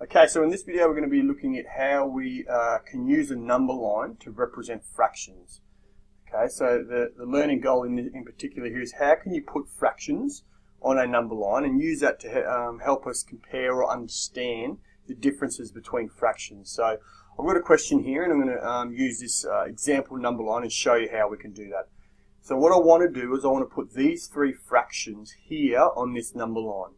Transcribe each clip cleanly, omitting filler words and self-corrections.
Okay, so in this video we're going to be looking at how we can use a number line to represent fractions. Okay, so the learning goal in particular here is how can you put fractions on a number line and use that to help us compare or understand the differences between fractions. So I've got a question here and I'm going to use this example number line and show you how we can do that. So what I want to do is I want to put these three fractions here on this number line.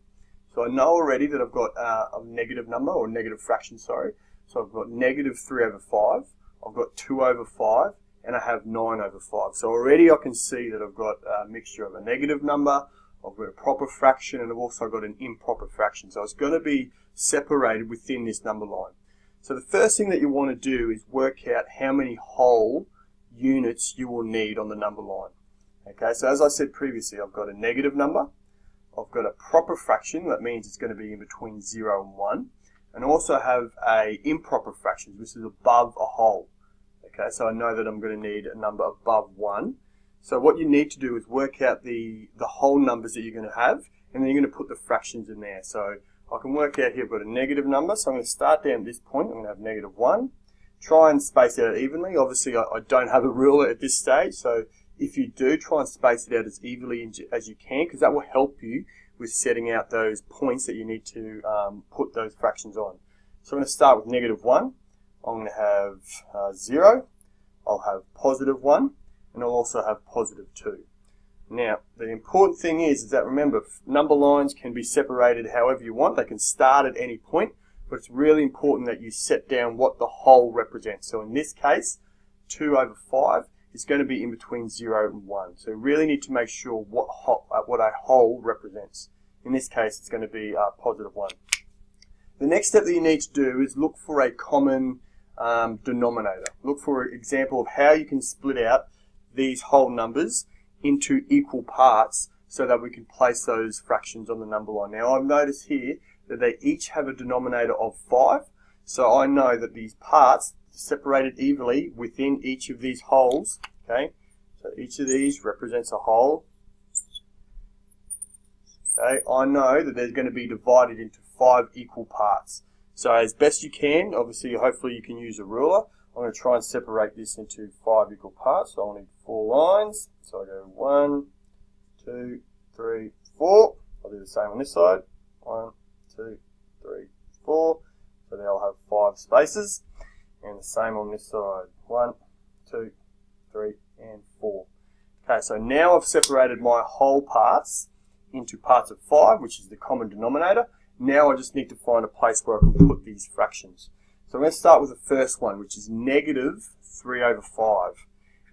So I know already that I've got a negative number, or negative fraction, sorry. So I've got negative 3 over 5, I've got 2 over 5, and I have 9 over 5. So already I can see that I've got a mixture of a negative number, I've got a proper fraction, and I've also got an improper fraction. So it's going to be separated within this number line. So the first thing that you want to do is work out how many whole units you will need on the number line. Okay, so as I said previously, I've got a negative number, I've got a proper fraction, that means it's going to be in between 0 and 1, and also have a improper fraction, which is above a whole. Okay, so I know that I'm going to need a number above 1. So what you need to do is work out the whole numbers that you're going to have, and then you're going to put the fractions in there. So I can work out here, I've got a negative number, so I'm going to start down at this point, I'm going to have negative 1. Try and space it out evenly. Obviously I don't have a ruler at this stage, so if you do, try and space it out as evenly as you can, because that will help you with setting out those points that you need to put those fractions on. So I'm going to start with negative 1. I'm going to have 0. I'll have positive 1. And I'll also have positive 2. Now, the important thing is that, remember, number lines can be separated however you want. They can start at any point, but it's really important that you set down what the whole represents. So in this case, 2 over 5 is going to be in between 0 and 1. So you really need to make sure what a whole represents. In this case, it's going to be positive 1. The next step that you need to do is look for a common denominator. Look for an example of how you can split out these whole numbers into equal parts so that we can place those fractions on the number line. Now I've noticed here that they each have a denominator of 5, so I know that these parts separated evenly within each of these wholes. Okay, so each of these represents a whole. Okay, I know that they're going to be divided into 5 equal parts. So as best you can, obviously hopefully you can use a ruler. I'm going to try and separate this into 5 equal parts. So I'll need 4 lines. So I go 1, 2, 3, 4. I'll do the same on this side. 1, 2, 3, 4. So then I'll have 5 spaces. And the same on this side. 1, 2, 3, and 4. Okay, so now I've separated my whole parts into parts of 5, which is the common denominator. Now I just need to find a place where I can put these fractions. So I'm going to start with the first one, which is negative 3 over 5.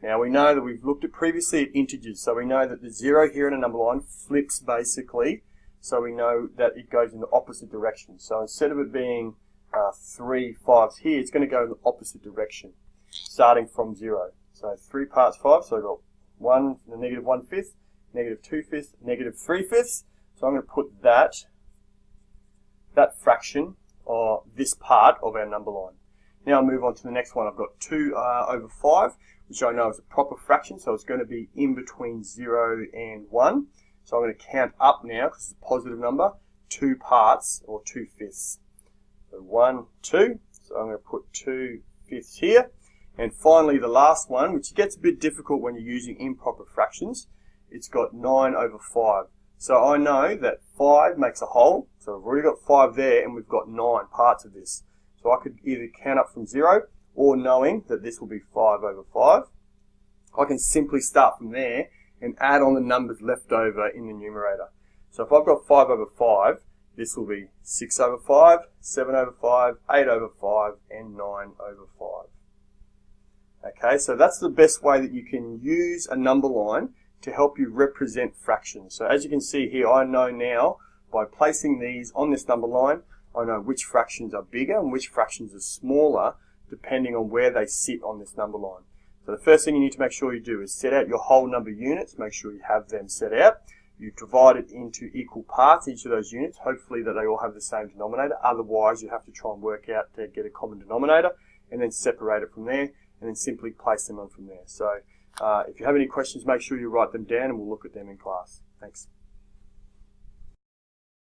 Now we know that we've looked at previously at integers, so we know that the 0 here in a number line flips basically, so we know that it goes in the opposite direction. So instead of it being 3 5s here, it's going to go in the opposite direction, starting from 0. So 3 parts 5, so I've got 1, the negative 1/5, negative 2/5, negative 3/5. So I'm going to put that fraction, or this part of our number line. Now I'll move on to the next one. I've got 2 over 5, which I know is a proper fraction, so it's going to be in between 0 and 1. So I'm going to count up now, because it's a positive number, 2 parts, or 2/5. So 1, 2, so I'm going to put 2/5 here. And finally the last one, which gets a bit difficult when you're using improper fractions, it's got 9 over 5. So I know that 5 makes a whole, so I've already got 5 there, and we've got 9 parts of this. So I could either count up from 0, or knowing that this will be 5 over 5, I can simply start from there and add on the numbers left over in the numerator. So if I've got 5 over 5, this will be 6 over 5, 7 over 5, 8 over 5, and 9 over 5. Okay, so that's the best way that you can use a number line to help you represent fractions. So as you can see here, I know now by placing these on this number line, I know which fractions are bigger and which fractions are smaller depending on where they sit on this number line. So the first thing you need to make sure you do is set out your whole number units, make sure you have them set out. You divide it into equal parts, each of those units, hopefully that they all have the same denominator. Otherwise you have to try and work out to get a common denominator and then separate it from there and then simply place them on from there. So if you have any questions, make sure you write them down and we'll look at them in class. Thanks.